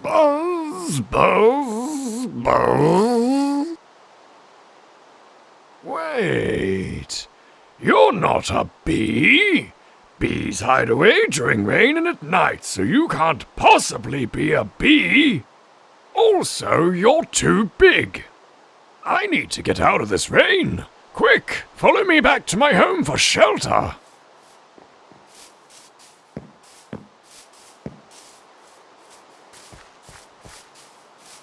Buzz, buzz, buzz. Wait, you're not a bee. Bees hide away during rain and at night, so you can't possibly be a bee. Also, you're too big. I need to get out of this rain. Quick, follow me back to my home for shelter.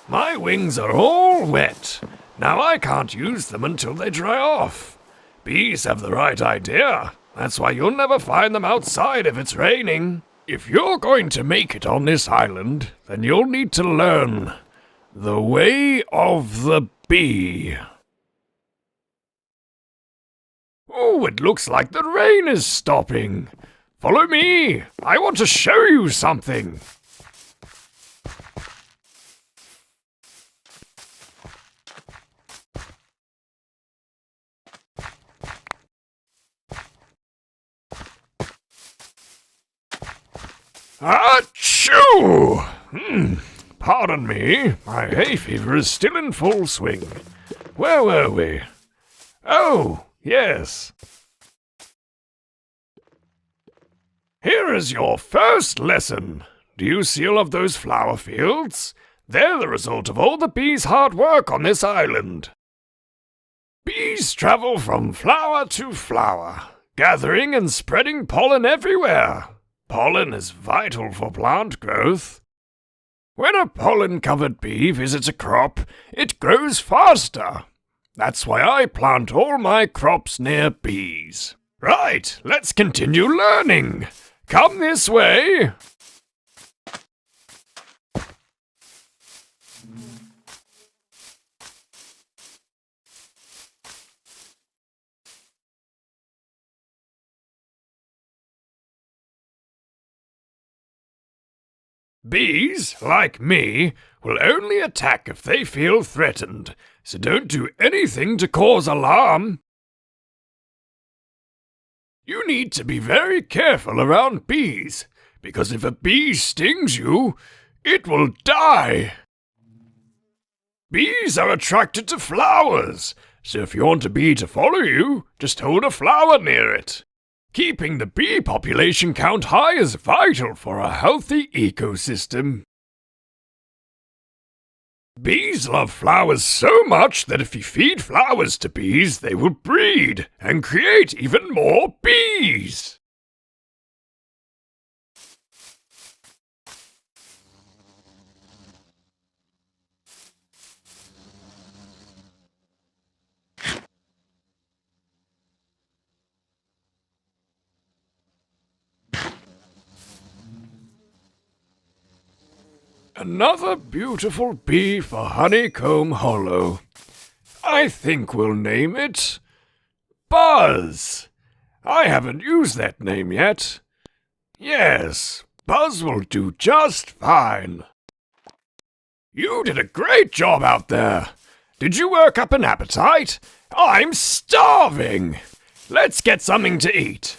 My wings are all wet. Now I can't use them until they dry off. Bees have the right idea. That's why you'll never find them outside if it's raining. If you're going to make it on this island, then you'll need to learn the way of the bee. Oh, it looks like the rain is stopping. Follow me. I want to show you something. Achoo! Pardon me, my hay fever is still in full swing. Where were we? Oh, yes. Here is your first lesson. Do you see all of those flower fields? They're the result of all the bees' hard work on this island. Bees travel from flower to flower, gathering and spreading pollen everywhere. Pollen is vital for plant growth. When a pollen-covered bee visits a crop, it grows faster. That's why I plant all my crops near bees. Right, let's continue learning. Come this way. Bees, like me, will only attack if they feel threatened, so don't do anything to cause alarm. You need to be very careful around bees, because if a bee stings you, it will die. Bees are attracted to flowers, so if you want a bee to follow you, just hold a flower near it. Keeping the bee population count high is vital for a healthy ecosystem. Bees love flowers so much that if you feed flowers to bees, they will breed and create even more bees. Another beautiful bee for Honeycomb Hollow. I think we'll name it Buzz. I haven't used that name yet. Yes, Buzz will do just fine. You did a great job out there. Did you work up an appetite? I'm starving. Let's get something to eat.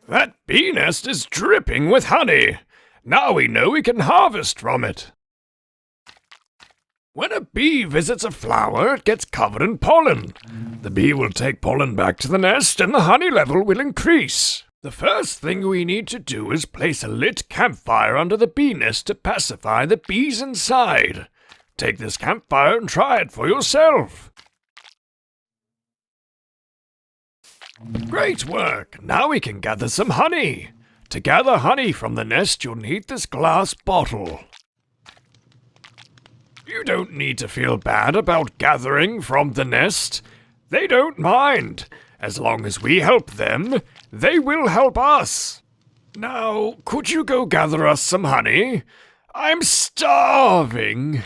That bee nest is dripping with honey. Now we know we can harvest from it. When a bee visits a flower, it gets covered in pollen. The bee will take pollen back to the nest and the honey level will increase. The first thing we need to do is place a lit campfire under the bee nest to pacify the bees inside. Take this campfire and try it for yourself. Great work! Now we can gather some honey. To gather honey from the nest, you'll need this glass bottle. You don't need to feel bad about gathering from the nest. They don't mind. As long as we help them, they will help us. Now, could you go gather us some honey? I'm starving.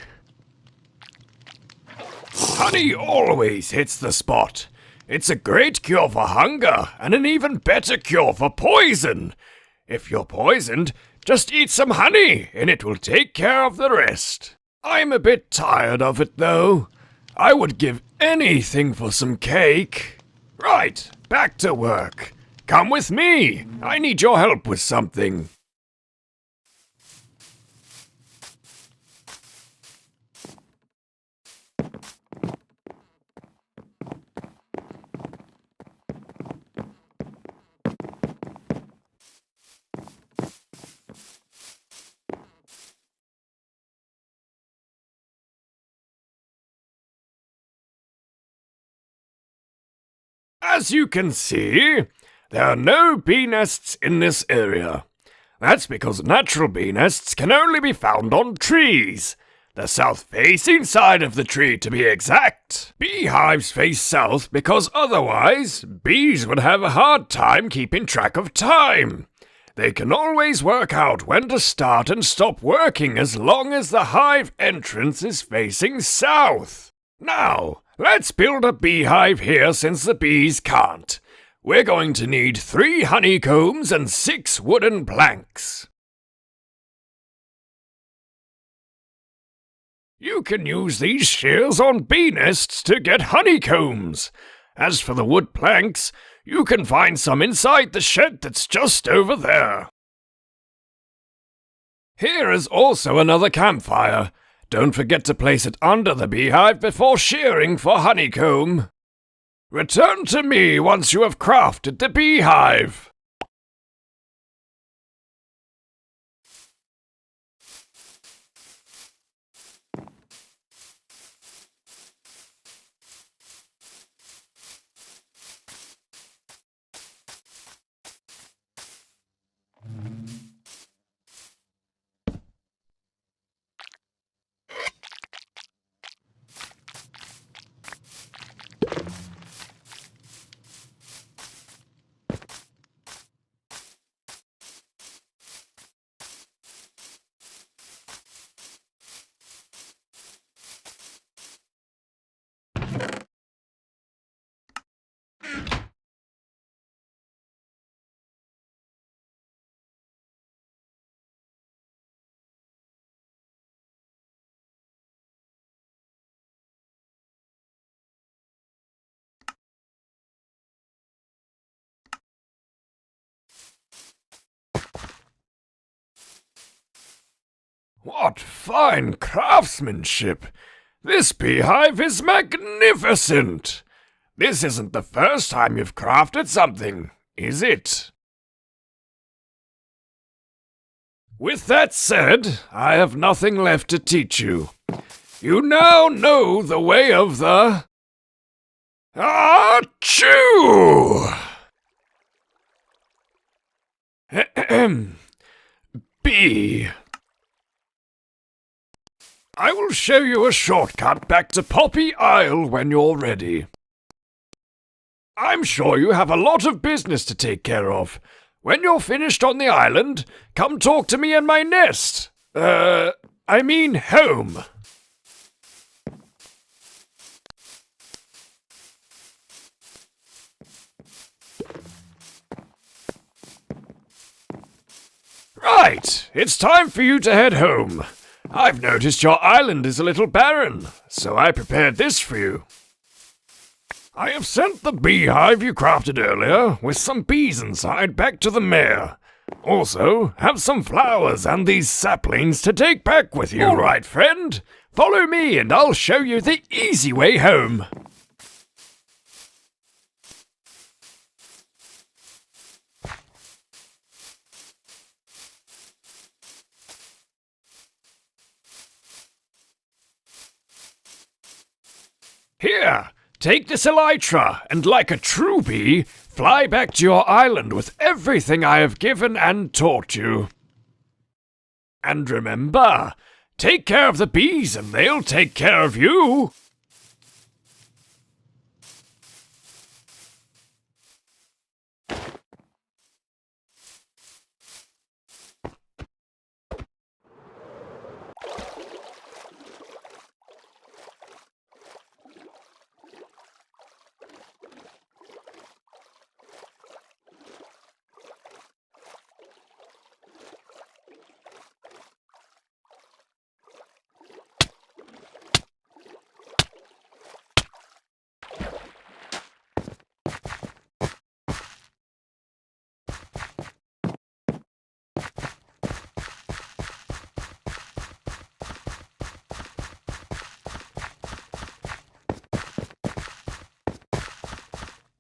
Honey always hits the spot. It's a great cure for hunger and an even better cure for poison. If you're poisoned, just eat some honey and it will take care of the rest. I'm a bit tired of it though. I would give anything for some cake. Right, back to work. Come with me. I need your help with something. As you can see, there are no bee nests in this area. That's because natural bee nests can only be found on trees. The south-facing side of the tree, to be exact. Beehives face south because otherwise, bees would have a hard time keeping track of time. They can always work out when to start and stop working as long as the hive entrance is facing south. Now, let's build a beehive here since the bees can't. We're going to need 3 honeycombs and 6 wooden planks. You can use these shears on bee nests to get honeycombs. As for the wood planks, you can find some inside the shed that's just over there. Here is also another campfire. Don't forget to place it under the beehive before shearing for honeycomb. Return to me once you have crafted the beehive. What fine craftsmanship! This beehive is magnificent! This isn't the first time you've crafted something, is it? With that said, I have nothing left to teach you. You now know the way of the... Achoo! Bee. I will show you a shortcut back to Poppy Isle when you're ready. I'm sure you have a lot of business to take care of. When you're finished on the island, come talk to me in my nest. I mean home. Right, it's time for you to head home. I've noticed your island is a little barren, so I prepared this for you. I have sent the beehive you crafted earlier, with some bees inside, back to the mayor. Also, have some flowers and these saplings to take back with you. All right, friend. Follow me and I'll show you the easy way home. Here, take this elytra, and like a true bee, fly back to your island with everything I have given and taught you. And remember, take care of the bees and they'll take care of you.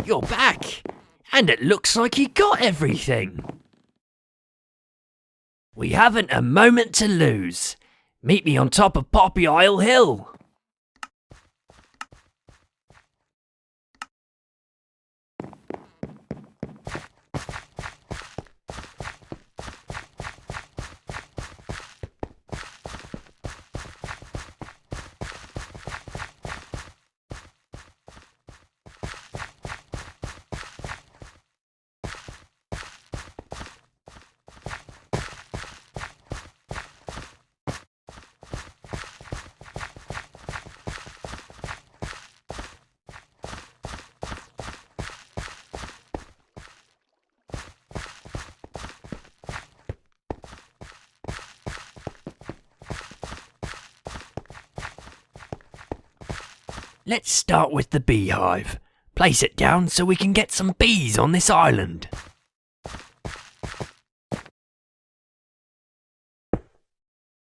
You're back, and it looks like you got everything. We haven't a moment to lose. Meet me on top of Poppy Isle Hill. Let's start with the beehive. Place it down so we can get some bees on this island.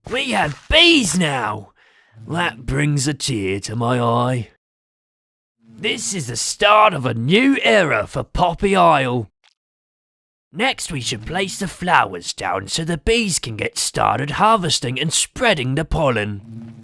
We have bees now! That brings a tear to my eye. This is the start of a new era for Poppy Isle. Next we should place the flowers down so the bees can get started harvesting and spreading the pollen.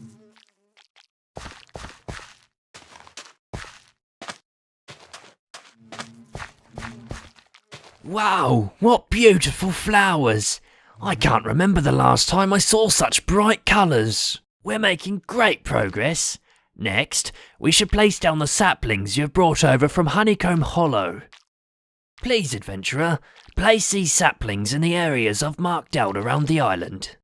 Wow, what beautiful flowers! I can't remember the last time I saw such bright colours. We're making great progress. Next, we should place down the saplings you've brought over from Honeycomb Hollow. Please, adventurer, place these saplings in the areas I've marked out around the island.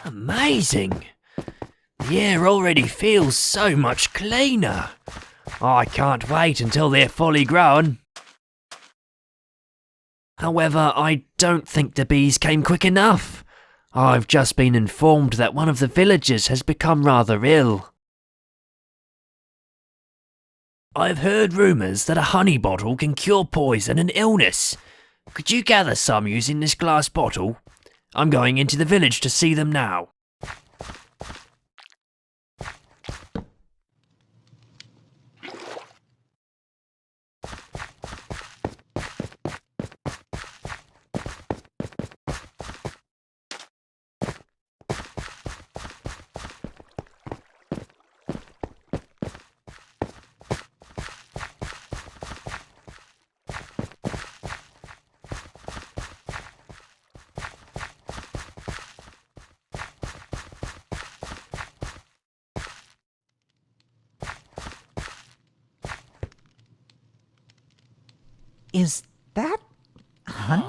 Amazing! The air already feels so much cleaner. I can't wait until they're fully grown. However, I don't think the bees came quick enough. I've just been informed that one of the villagers has become rather ill. I've heard rumours that a honey bottle can cure poison and illness. Could you gather some using this glass bottle? I'm going into the village to see them now. Is that honey?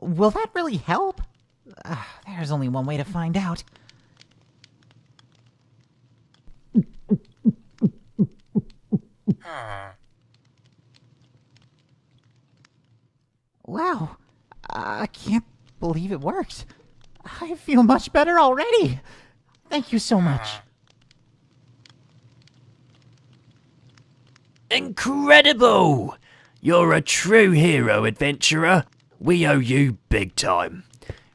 Will that really help? There's only one way to find out. Wow, I can't believe it worked. I feel much better already. Thank you so much. Incredible! You're a true hero, adventurer. We owe you big time.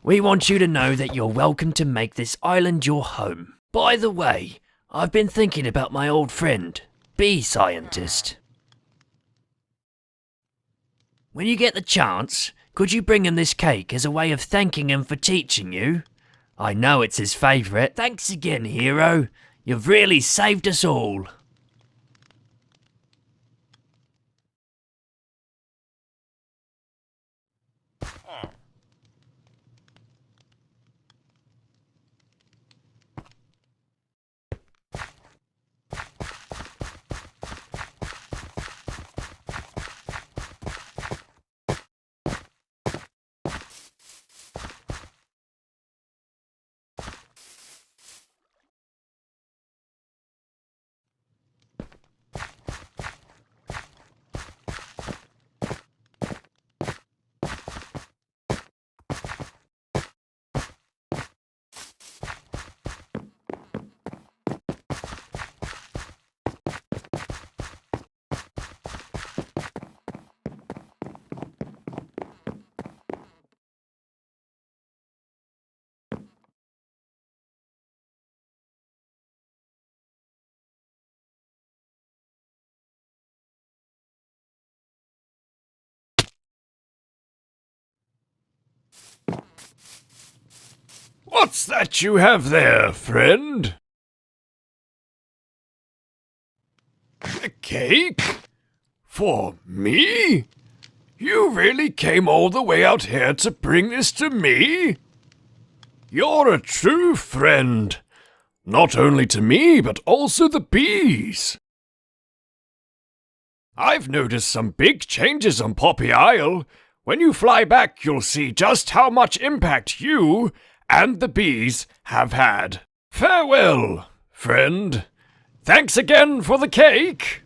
We want you to know that you're welcome to make this island your home. By the way, I've been thinking about my old friend, Bee Scientist. When you get the chance, could you bring him this cake as a way of thanking him for teaching you? I know it's his favourite. Thanks again, hero. You've really saved us all. What's that you have there, friend? A cake? For me? You really came all the way out here to bring this to me? You're a true friend. Not only to me, but also the bees. I've noticed some big changes on Poppy Isle. When you fly back, you'll see just how much impact you and the bees have had. Farewell, friend. Thanks again for the cake.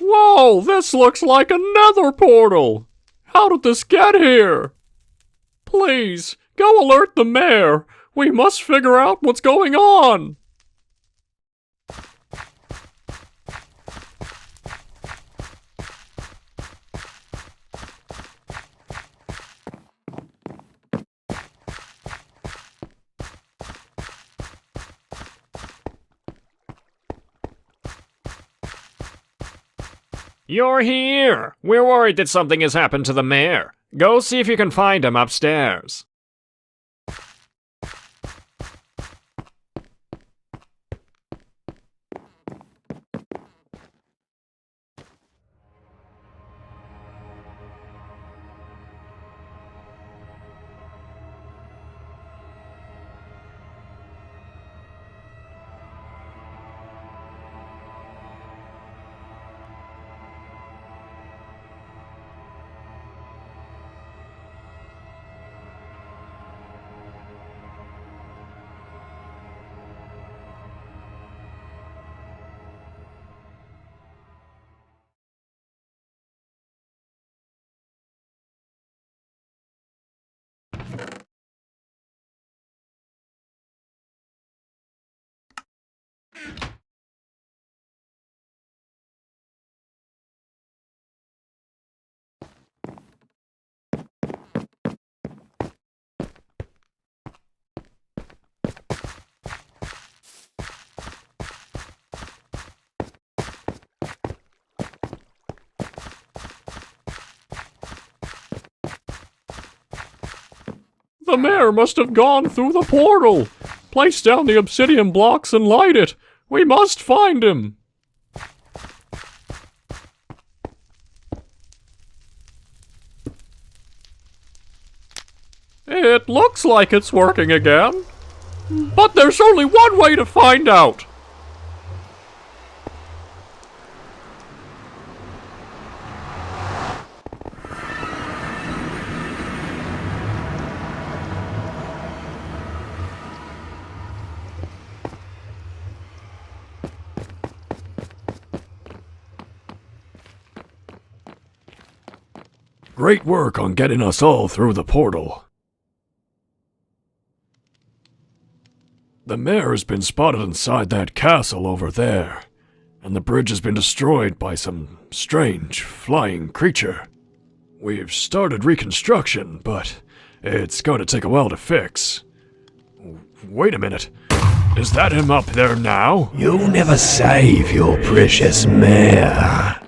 Whoa, this looks like a Nether portal! How did this get here? Please, go alert the mayor. We must figure out what's going on. You're here! We're worried that something has happened to the mayor. Go see if you can find him upstairs. The mayor must have gone through the portal. Place down the obsidian blocks and light it. We must find him. It looks like it's working again. But there's only one way to find out. Great work on getting us all through the portal. The mayor has been spotted inside that castle over there, and the bridge has been destroyed by some strange flying creature. We've started reconstruction, but it's going to take a while to fix. Wait a minute. Is that him up there now? You'll never save your precious mayor.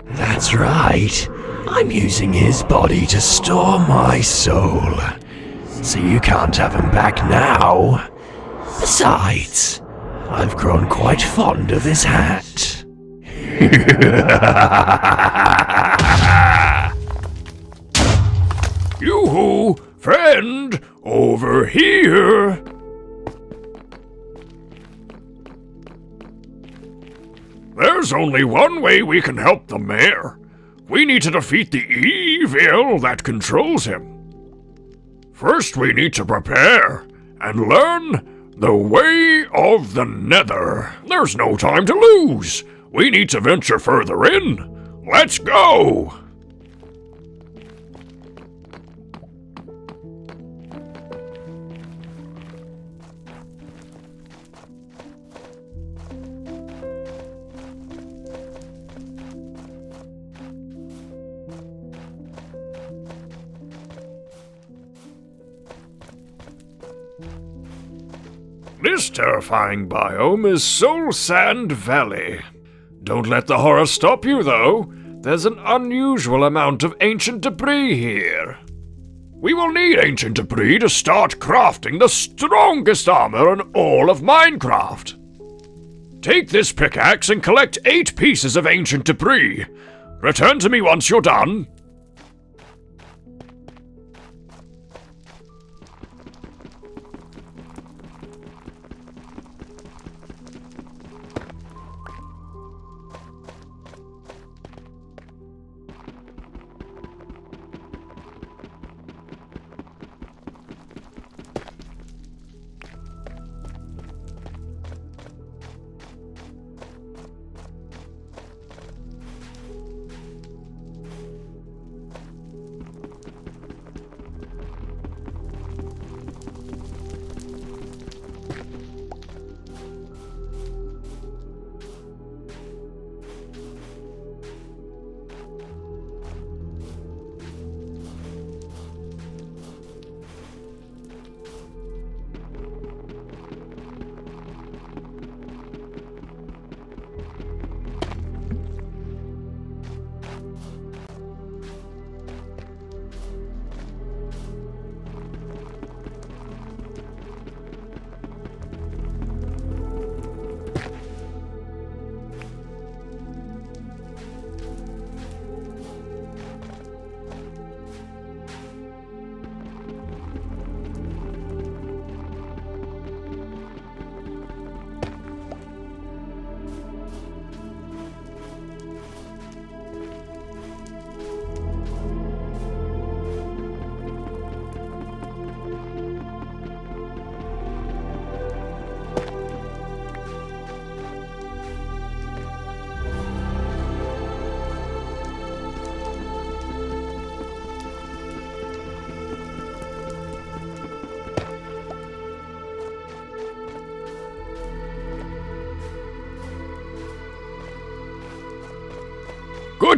That's right. I'm using his body to store my soul. So you can't have him back now. Besides, I've grown quite fond of his hat. Yoo-hoo! Friend! Over here! There's only one way we can help the mayor. We need to defeat the evil that controls him. First, we need to prepare and learn the way of the Nether. There's no time to lose. We need to venture further in. Let's go! This terrifying biome is Soul Sand Valley. Don't let the horror stop you, though. There's an unusual amount of ancient debris here. We will need ancient debris to start crafting the strongest armor in all of Minecraft. Take this pickaxe and collect 8 pieces of ancient debris. Return to me once you're done.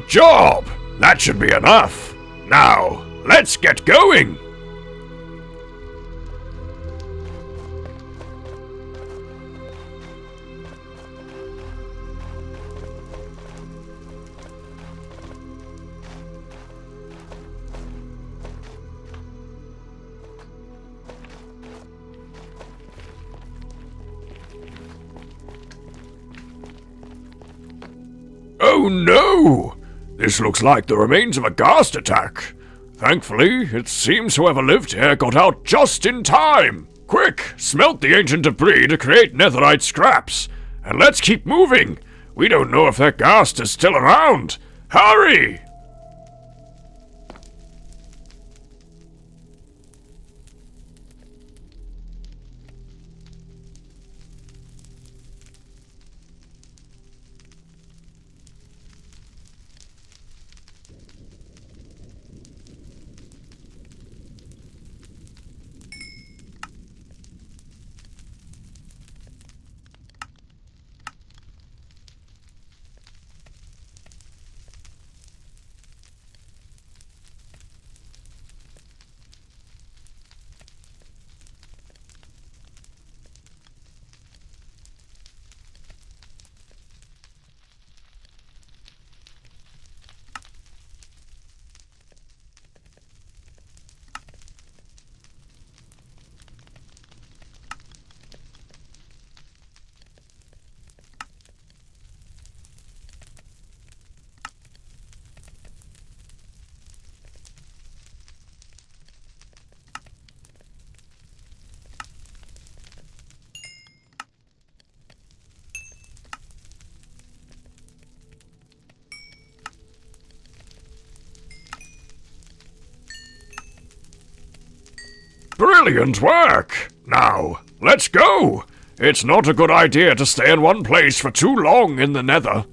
job! That should be enough. Now, let's get going! Oh no! This looks like the remains of a ghast attack. Thankfully, it seems whoever lived here got out just in time. Quick, smelt the ancient debris to create netherite scraps. And let's keep moving. We don't know if that ghast is still around. Hurry! Brilliant work! Now, let's go! It's not a good idea to stay in one place for too long in the Nether.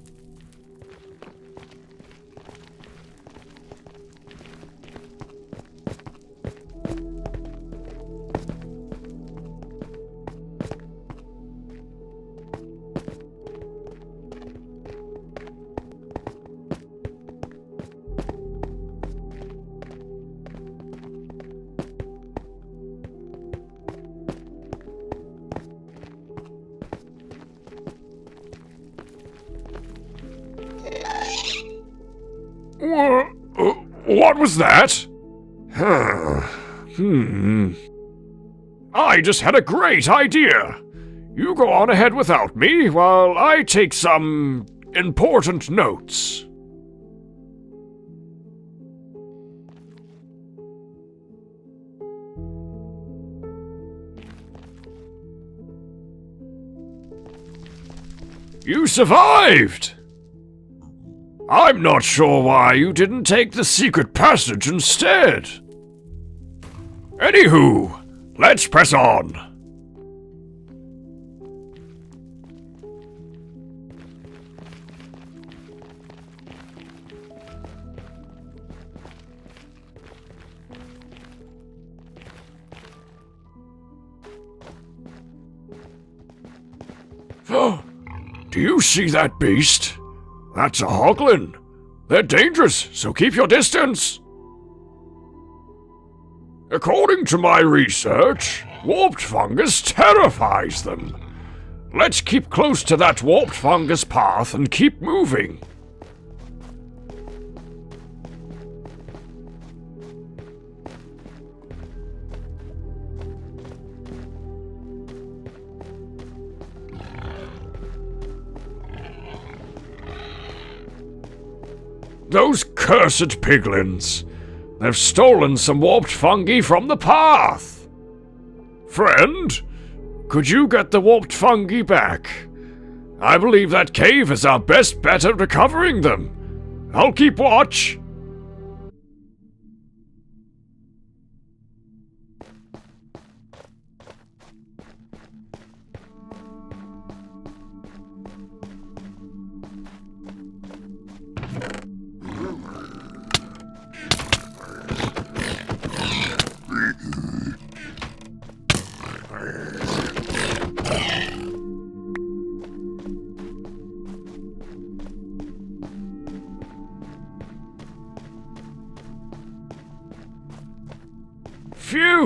What was that? I just had a great idea. You go on ahead without me while I take some important notes. You survived! I'm not sure why you didn't take the secret passage instead. Anywho, let's press on. Do you see that beast? That's a hoglin. They're dangerous, so keep your distance. According to my research, warped fungus terrifies them. Let's keep close to that warped fungus path and keep moving. Those cursed piglins. They've stolen some warped fungi from the path. Friend, could you get the warped fungi back? I believe that cave is our best bet at recovering them. I'll keep watch.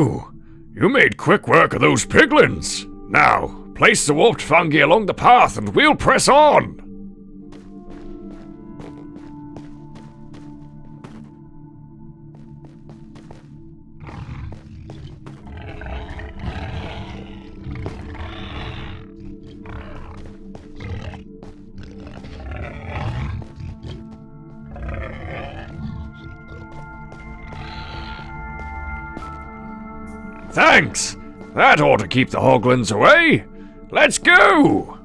you! You made quick work of those piglins. Now, place the warped fungi along the path and we'll press on! Thanks! That ought to keep the hoglins away! Let's go!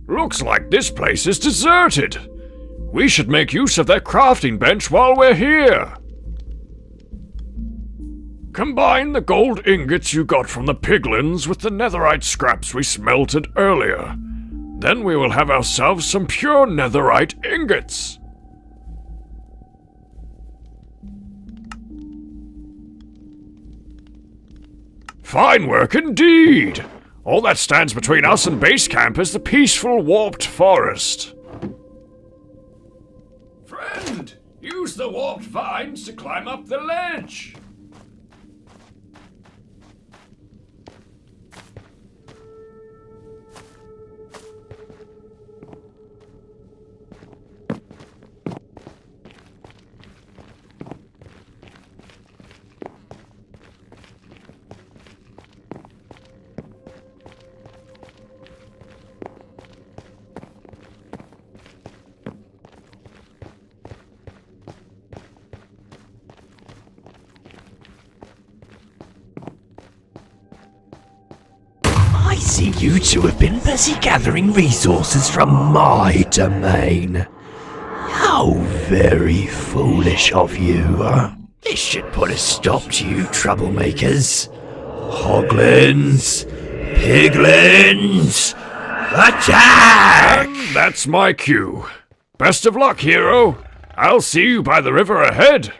Looks like this place is deserted. We should make use of that crafting bench while we're here. Combine the gold ingots you got from the piglins with the netherite scraps we smelted earlier. Then we will have ourselves some pure netherite ingots. Fine work indeed! All that stands between us and base camp is the peaceful warped forest. Friend, use the warped vines to climb up the ledge. I see you two have been busy gathering resources from my domain. How very foolish of you. This should put a stop to you troublemakers. Hoglins! Piglins! Attack! And that's my cue. Best of luck, hero. I'll see you by the river ahead.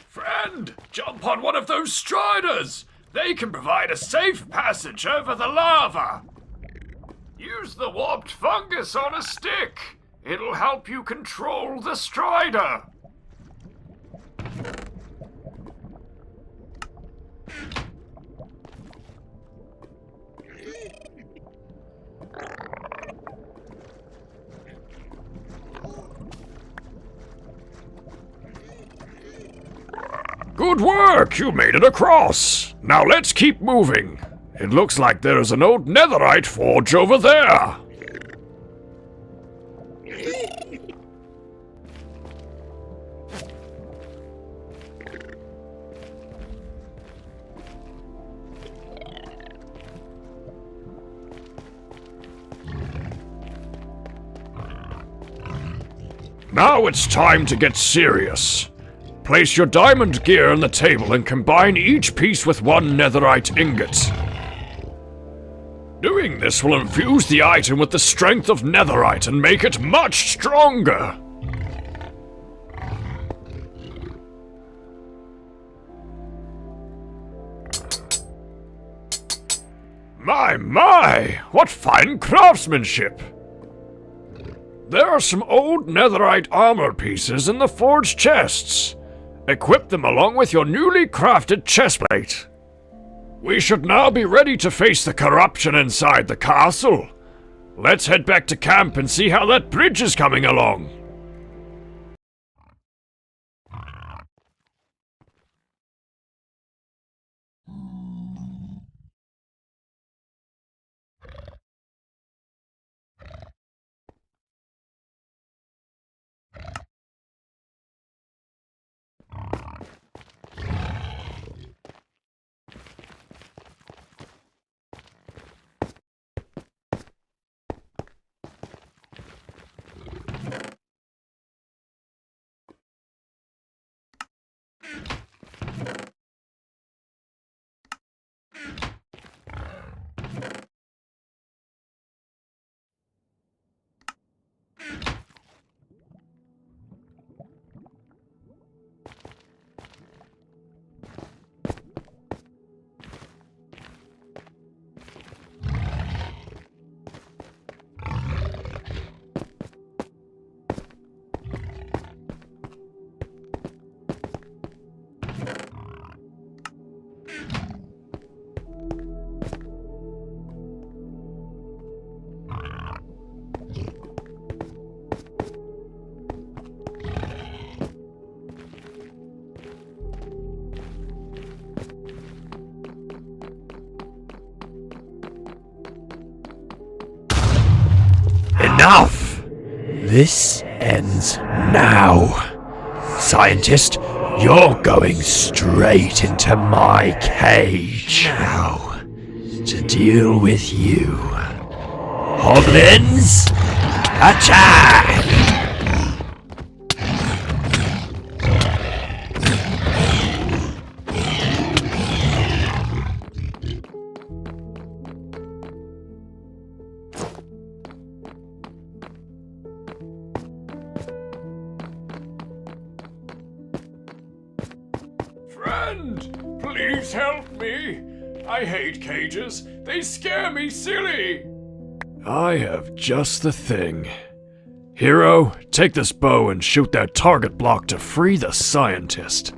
Friend, jump on one of those striders! They can provide a safe passage over the lava! Use the warped fungus on a stick! It'll help you control the strider! Good work! You made it across! Now let's keep moving. It looks like there is an old netherite forge over there. Now it's time to get serious. Place your diamond gear on the table and combine each piece with one netherite ingot. Doing this will infuse the item with the strength of netherite and make it much stronger. My, what fine craftsmanship! There are some old netherite armor pieces in the forged chests. Equip them along with your newly crafted chestplate. We should now be ready to face the corruption inside the castle. Let's head back to camp and see how that bridge is coming along. Enough! This ends now. Scientist, you're going straight into my cage. Now, to deal with you. Hoglins, attack! Friend, please help me. I hate cages. They scare me silly. I have just the thing. Hero, take this bow and shoot that target block to free the scientist.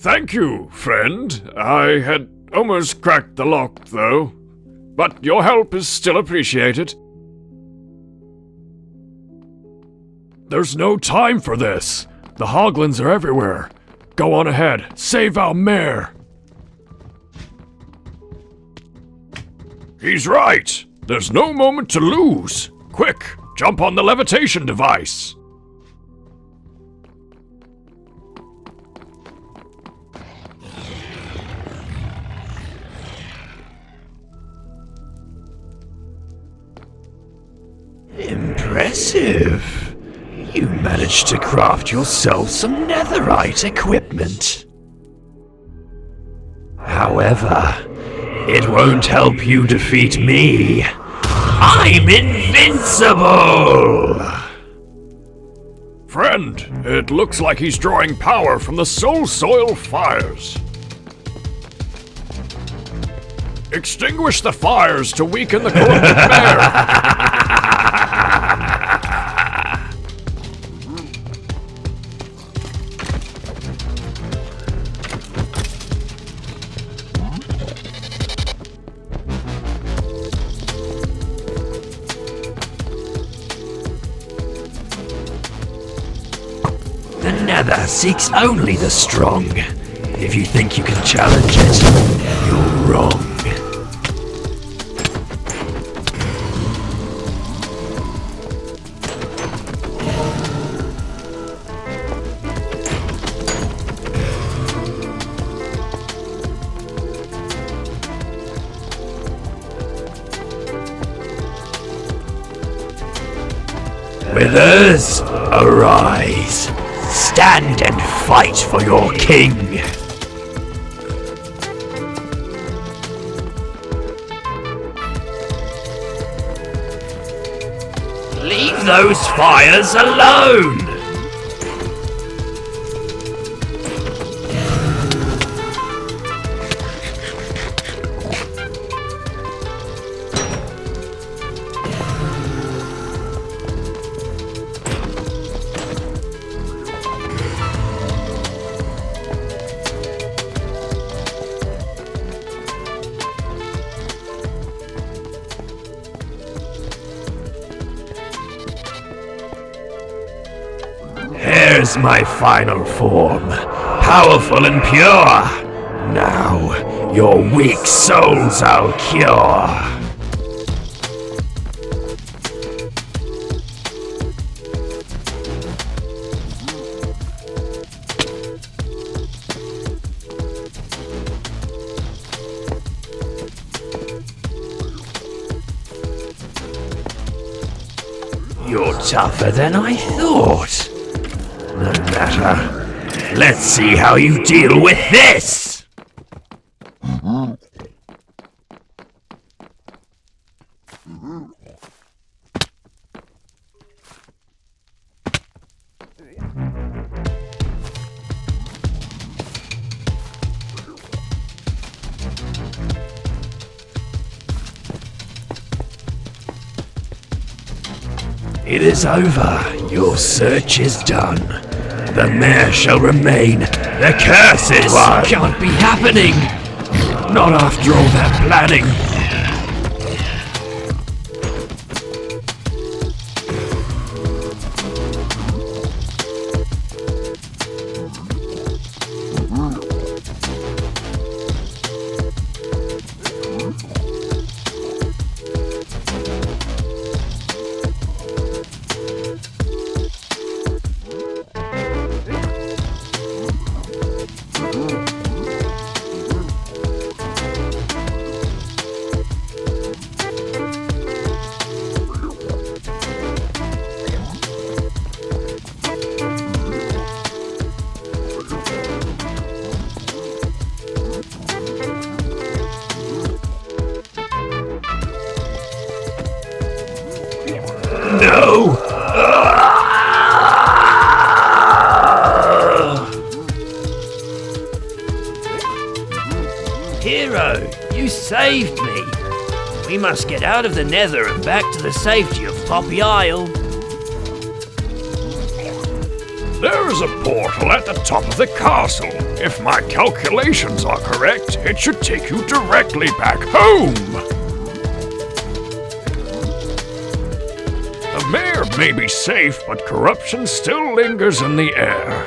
Thank you, friend. I had almost cracked the lock, though. But your help is still appreciated. There's no time for this. The hoglins are everywhere. Go on ahead. Save our mare. He's right. There's no moment to lose. Quick, jump on the levitation device. Impressive. You managed to craft yourself some netherite equipment. However, it won't help you defeat me. I'm invincible! Friend, it looks like he's drawing power from the soul soil fires. Extinguish the fires to weaken the corrupted bear. The Nether seeks only the strong. If you think you can challenge it, you're wrong. Withers, arise. Stand and fight for your king. Leave those fires alone! Here's my final form, powerful and pure. Now, your weak souls I'll cure. You're tougher than I thought. No matter. Let's see how you deal with this! It is over. Your search is done. The mayor shall remain. The curse is one. Can't be happening! Not after all that planning. No! Hero, you saved me! We must get out of the Nether and back to the safety of Poppy Isle. There is a portal at the top of the castle. If my calculations are correct, it should take you directly back home. The mayor may be safe, but corruption still lingers in the air.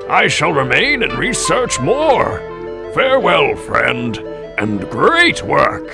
I shall remain and research more. Farewell, friend, and great work.